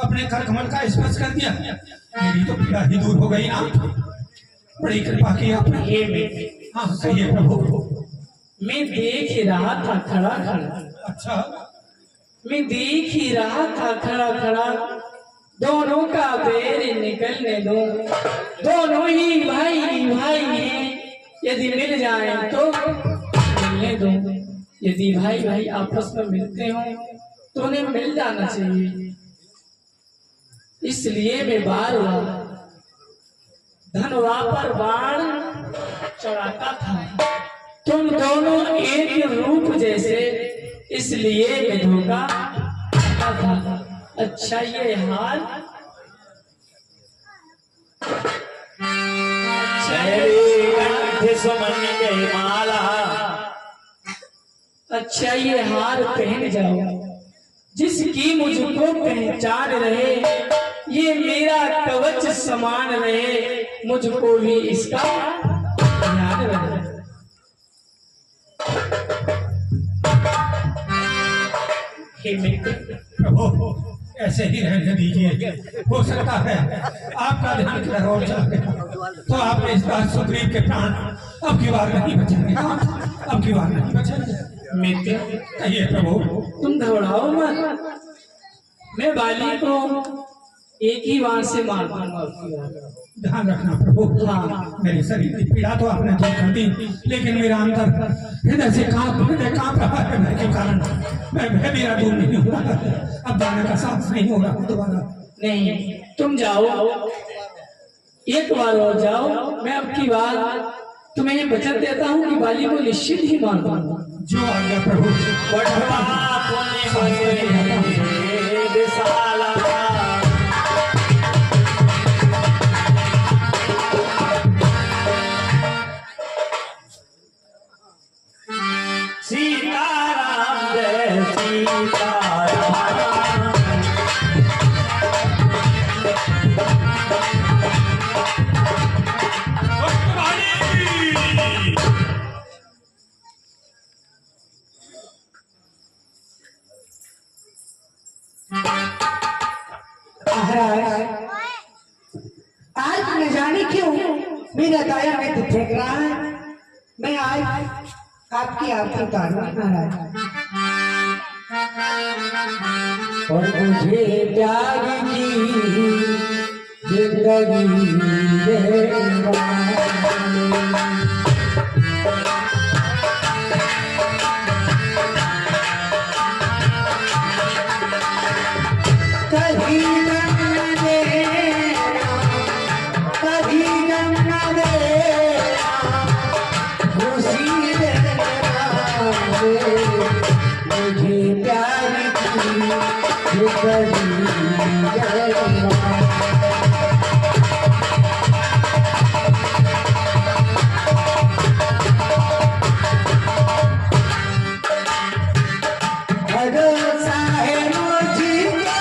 B: अपने कर कमल का स्पर्श कर दिया, मेरी तो पीड़ा ही दूर हो गई ना। बड़ी कृपा की आपने। हाँ कहिए प्रभु।
D: मैं देख ही रहा था खड़ा खड़ा।
B: अच्छा,
D: मैं देख ही रहा था खड़ा खड़ा, दोनों का बैर निकलने दो, दोनों ही भाई भाई हैं, यदि मिल जाए तो मिलने दो। यदि भाई भाई आपस में मिलते हो तो उन्हें मिल जाना चाहिए। इसलिए मैं बार बार धनवा पर बाण चढ़ाता था। तुम दोनों एक रूप जैसे, इसलिए मैं धोखा था। अच्छा ये हाल,
A: माला,
D: अच्छा ये हार पहन जाओ, जिसकी मुझको पहचान रहे, ये मेरा कवच समान रहे, मुझको भी इसका ध्यान रहे। हे मित्र,
B: प्रभु ऐसे ही रहने दीजिए। हो सकता है आपका ध्यान किधर और चला गया, तो आप इस बार सुग्रीव के प्राण अब की बार नहीं बचेंगे, अब की बार नहीं बचेंगे।
D: मित्र
B: कहिए प्रभु।
D: तुम घबराओ मत, मैं बाली को एक ही बार से मार दूंगा।
B: ध्यान रखना प्रभु।
D: हाँ।
B: मेरे शरीर की पीड़ा तो आपने दूर कर दी, लेकिन मेरा अंदर हृदय कांप रहा है भय के कारण। मैं भय मेरा दूर नहीं हो रहा है, अब जाने का साहस नहीं हो रहा दोबारा।
D: नहीं, तुम जाओ, एक बार और जाओ। मैं अब की बार तुम्हें वचन देता हूँ कि बाली को निश्चित ही मार दूंगा।
B: जो आ गया प्रभु।
A: सीताराम जय सीताराम।
F: आज न जाने क्यों मेरा दाया में तो फेंक रहा है। मैं आज आपकी आरती उतारूंगा महाराज।
A: और मुझे प्यार की जिंदगी देना।
F: कभी न देना, कभी न देना, खुशी देना मुझे प्यार की जिंदगी देना। भरोसा है मुझको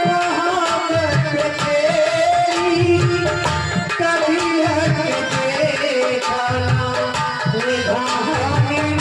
F: मोहब्बत तेरी, कभी हट देखा ना निगाहों में।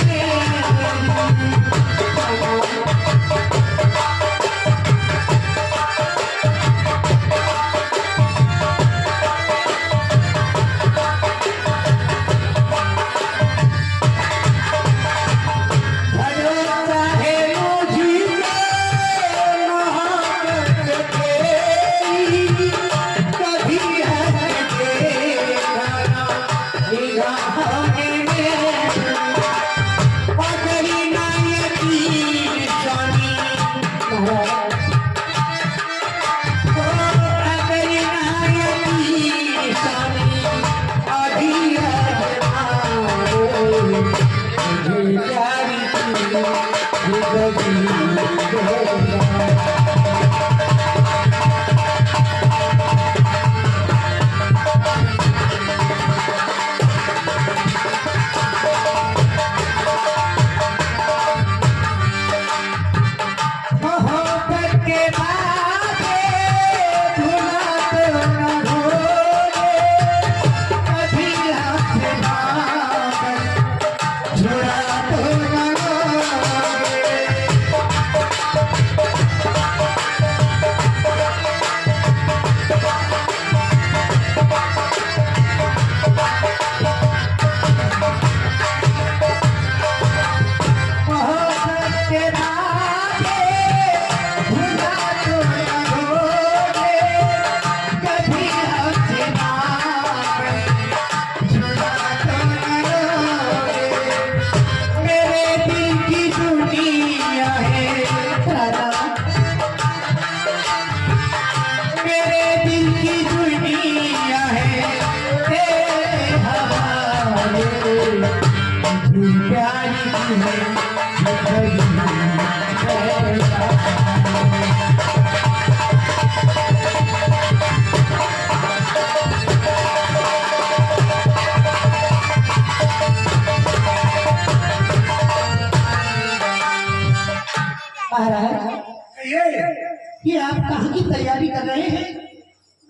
F: ये आप कहाँ की तैयारी कर रहे हैं?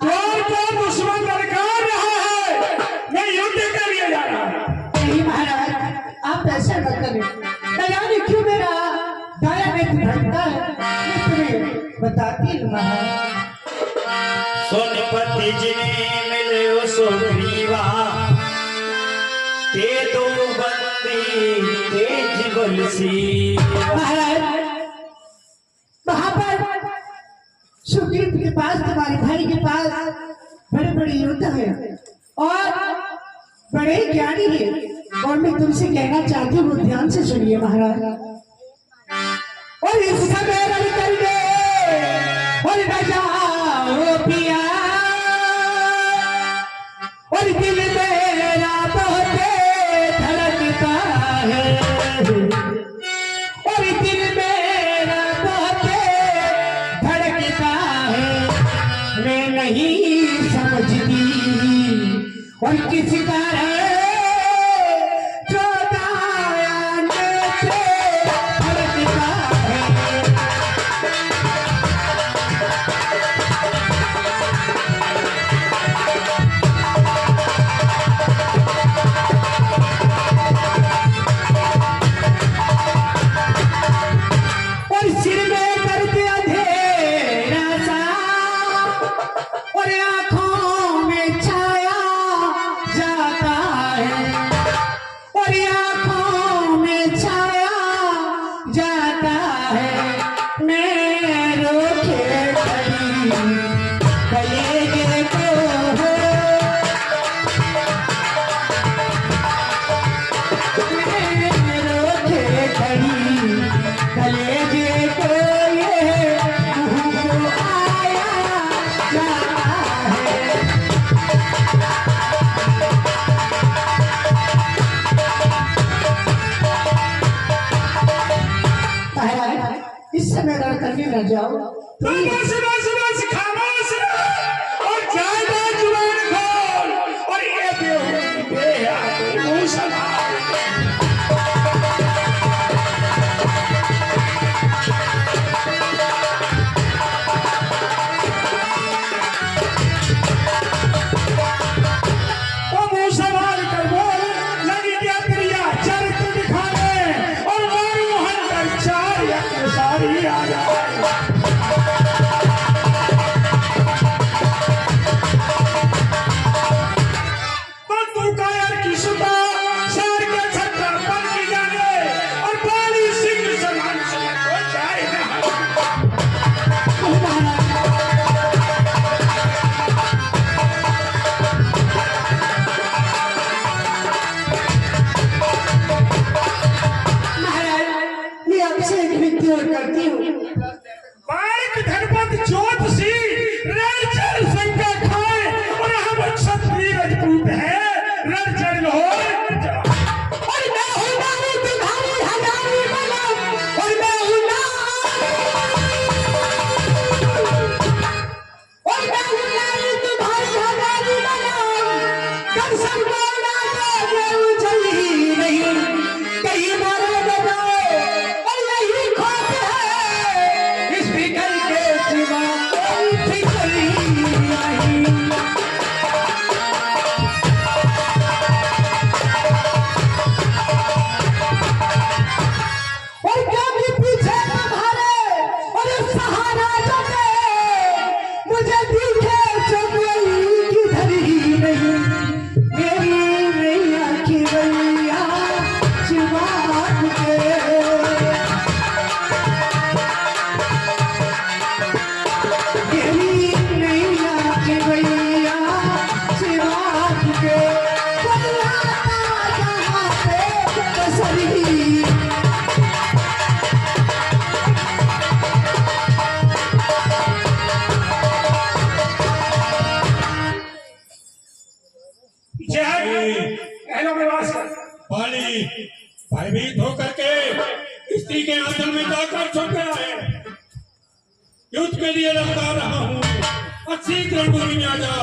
C: कौन दुश्मन ललकार रहा है? मैं युद्ध के लिए जा रहा हूँ।
F: नहीं महाराज, आप ऐसे मत करें। तैयारी क्यों मेरा दाया में भटकता है, मैं तुम्हें बताती हूँ महाराज।
A: सोनपति जिने मिले सो ग्रीवा, ते दो बंदी तेज बलसी।
F: महाराज, वहां पर सुग्रीव के पास, तुम्हारे भाई के पास बड़े बड़े योद्धा हैं और बड़े ज्ञानी हैं, और मैं तुमसे कहना चाहती हूँ, ध्यान से सुनिए महाराज। और इस समय रण करिए और बजाओ पिया, और दिल मेरा बहुत धड़कता है, और दिल मेरा बहुत धड़कता है, मैं नहीं समझती और किसी कारण जो दायां से धड़कता है। और सिर में दर्द अंधेरा सा, और आंखों में छाया जाता है, और आंखों में छाया जाता है, मैं रोके खड़ी कलेजे को, मैं रोके खड़ी कलेजे को, ये मुंह को आया जाता है। महाराज, इस समय रण करने न जाओ।
C: तुम बस बस बस खामोश रहो और ज्यादा जुबान खोल, और ये बेहद मुंह संभाल। वो मुंह संभाल कर बोल, लगी क्या क्रिया चरित्र दिखाने, और मारू मोहन कर चार या सारी आ जाए। पर तू कायर की सुता, शेर के छक्कर बन की जाने, और बाली सिंह समान से हो जाए ना।
F: महाराज, मैं आपसे एक विनती और करती हूँ।
C: बाइक धनपत ज्योतिषी रणचर संख्या खाए, और हम क्षत्रिय रजपूत हैं, रणचर हो।
F: और मैं हूँ तुम्हारी हजारी बलम, और मैं
B: में जाकर छुप गया है। युद्ध के लिए लौटा रहा हूँ, अच्छी रणभूमि में आ जा।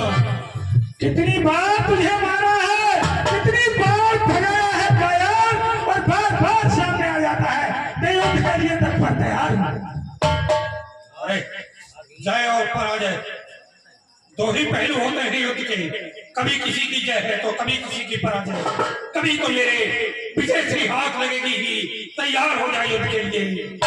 C: कितनी बार तुझे मारा है, कितनी बार भगाया है बयान, और बार बार सामने आ जाता है। नहीं युद्ध के लिए तत्पर तैयार।
B: अरे जय और पराजय दो ही पहलू होते हैं युद्ध के। कभी किसी की जय है तो कभी किसी की पराजय। कभी तो मेरे विजय से हाथ लगेगी ही, तैयार हो जाए युद्ध के लिए।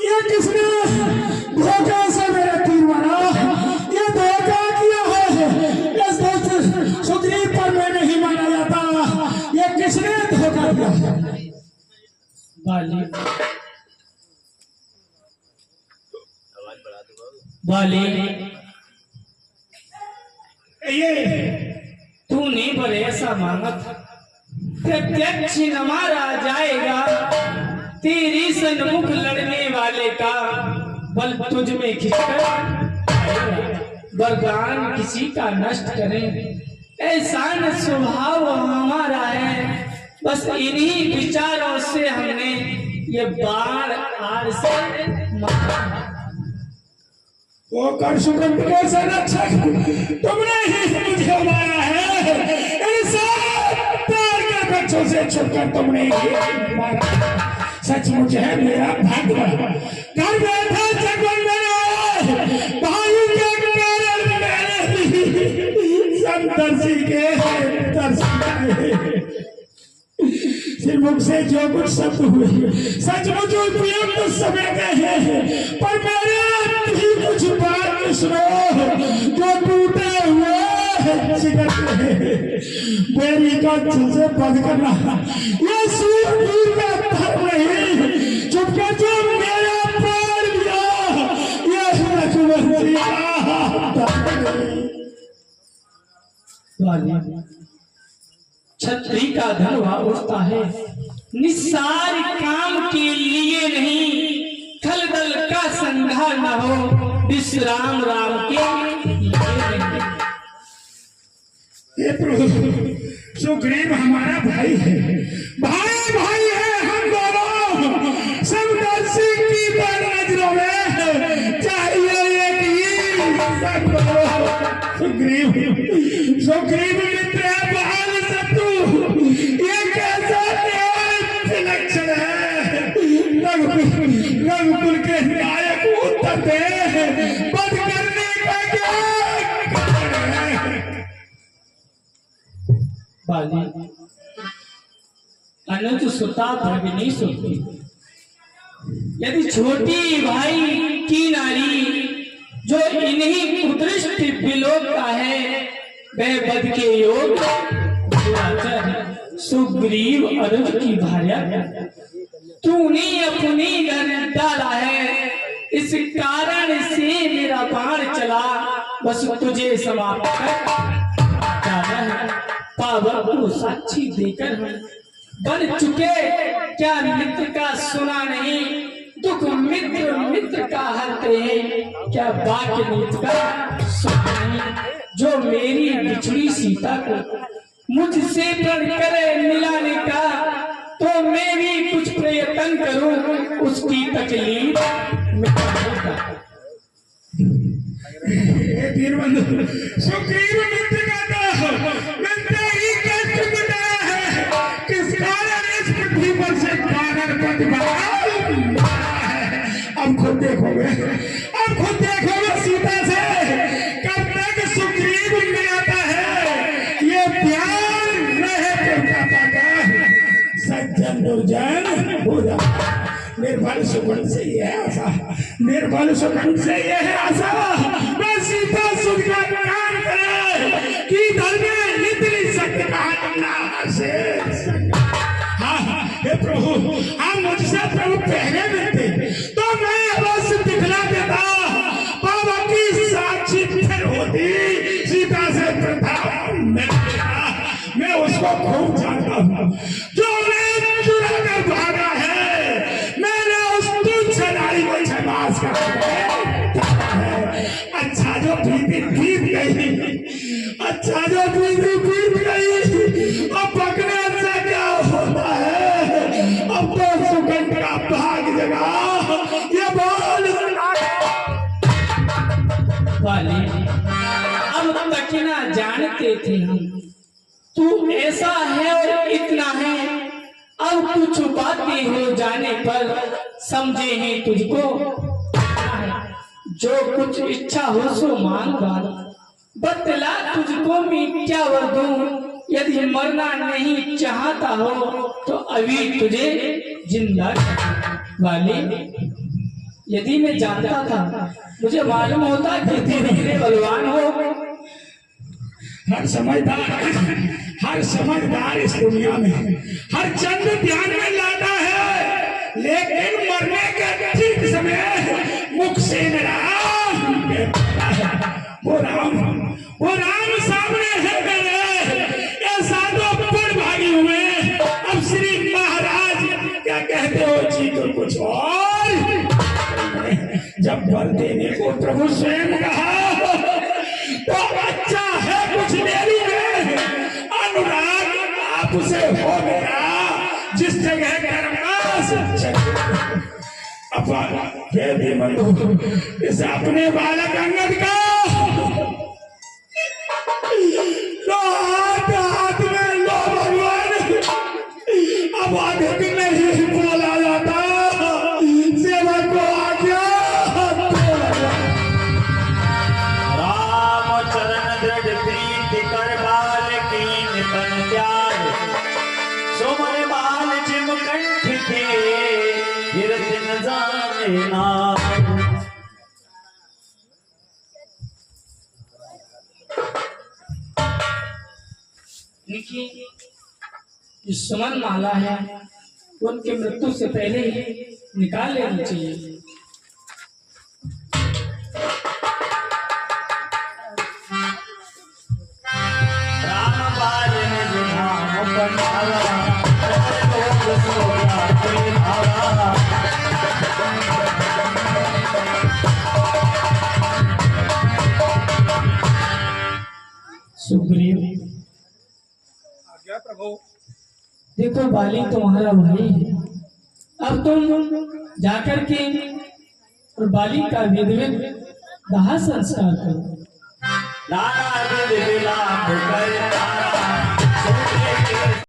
C: ये किसने धोखा से मेरा तीर मारा? ये धोखा किया है। इस दोस्त सुग्रीव पर मैं नहीं माना जाता। ये किसने धोखा दिया है?
D: बाली बाली
C: ये
D: तूने पर ऐसा मांगा था, प्रत्यक्ष न मारा जाएगा। तेरी सन्मुख लड़ने वाले का बल तुझ में खिंचकर वरदान किसी का नष्ट करें, ऐसा न स्वभाव हमारा है। बस इन्हीं विचारों से हमने ये बाण आड़ से मारा।
C: वो करशुकंठ के संरक्षक तुमने ही मुझे मारा है। इन सब तार के बच्चों से छुपकर तुमने ही मारा। सचमुच है मेरा भाग्य। घर बैठा जगन मेरे भाई के कारण मैंने समदर्शी के दर्शन मुख से जो कुछ शब्द हुए सचमुच उपयुक्त समय के हैं, पर मेरे भी कुछ बात सुनो जो टूटे हुए चिकन मेरी का से बंद करना ये सूरवीर का धर्म नहीं। चुपकर जो मेरा प्राण दिया ये रघुवंशी
D: छत्री का धनवा उठता है निस्सार काम के लिए नहीं। खलदल का संघा न हो विश्राम राम के लिए नहीं।
C: ये प्रभु सुग्रीव हमारा भाई है, भाई भाई है हम दोनों। समदर्शी की नजरों में चाहिए एक ही सुग्रीव। सुग्रीव मित्र बहाल शत्रु ये कैसा विलक्षण है। रघुकुल के नायक उत्तर दे बंद करने का क्या
D: बाली अनुज सुता भगिनी सुती। यदि छोटी भाई की नारी जो इन्हीं कुदृष्ट विलोक का है वह बद के योग सुग्रीव अनुज की भार्या तूने अपनी घर डाला है। इस कारण से मेरा बाण चला बस तुझे समाप्त कर जाना है। पावन को साक्षी देकर बन चुके क्या मित्र का सुना नहीं। दुख मित्र मित्र का हरते हैं क्या वाक्य मित्र का सुना नहीं। जो मेरी बिछड़ी सीता को मुझसे प्रण करे मिलाने का तो मैं भी कुछ प्रयत्न करूं उसकी तकलीफ मिटाने का।
C: वीरबंधु सुग्रीव मित्र का मित्र ही कष्ट मिटाया है। किस कारण इस पृथ्वी पर से पागल पद अब खुद देखोगे, अब खुद देखोगे सीता से कब तक सुग्रीव मिलाता है। ये प्यार रहे सज्जन दुर्जन निर्बल सुगंध से ये है आशा, निर्बल सुगंध से ये है आशा। मैं सीता सुन का ज्ञान करे कि धर्म में इतनी शक्ति कहाँ से। हाँ हे प्रभु, हम मुझसे प्रभु पहले में थे तो मैं अवश्य दिखला देता, बाबा की साक्षी फिर होती सीता से प्रताप मैं उसको खूब जानता हूँ, जो मैं चुरा कर भागा है। मैंने उस तुच्छ नारी को छमास कर अच्छा जो प्रीति बीत गई, अच्छा जो प्रीति बीत गई, अब पकने से क्या होता है। अब तो सुगंध का भाग जगा ये बोल
D: वाली, अब तक ना जानते थे हम तू ऐसा है और इतना है, अब तू छुपाती हो जाने पर समझे हैं तुझको। जो कुछ इच्छा हो सो मांग बतला, तुझको मैं क्या वर दूं। यदि मरना नहीं चाहता हो तो अभी तुझे जिंदा वाली। यदि मैं जानता था, मुझे मालूम होता कि धीरे बलवान हो।
C: हर समझदार इस दुनिया में हर चंद ध्यान में लाता है, लेकिन मरने के ठीक समय मुख से वो राम सामने है मेरे। ऐसा तो बड़ भागी हुए। अब श्री महाराज क्या कहते हो जी, तो कुछ और। जब वर देने को प्रभु स्वयं कहा तो अच्छा है कुछ देरी में अनुराग आपसे हो गया। जिस जगह इस अपने बालक अंगद का तो हाथ में लो भगवान। अब अधिक नहीं बोला जाता, सेवक को आज्ञा।
A: राम चरण दृढ़ प्रीति कर बाल कीन तन त्याग, सुमन बाल जिम कंठ के गिरत न जाने नाम।
D: देखिए, जो सुमन माला है उनकी मृत्यु से पहले ही निकाल लेनी चाहिए।
A: राम बाल निज धाम बनावा, लोग सोया कोई भावा।
D: सुग्रीव,
B: आज्ञा प्रभु।
D: देखो बाली तुम्हारा भाई है, अब तुम जाकर के और बाली का विधिवत दाह संस्कार करो।
A: नारायण विलाप कर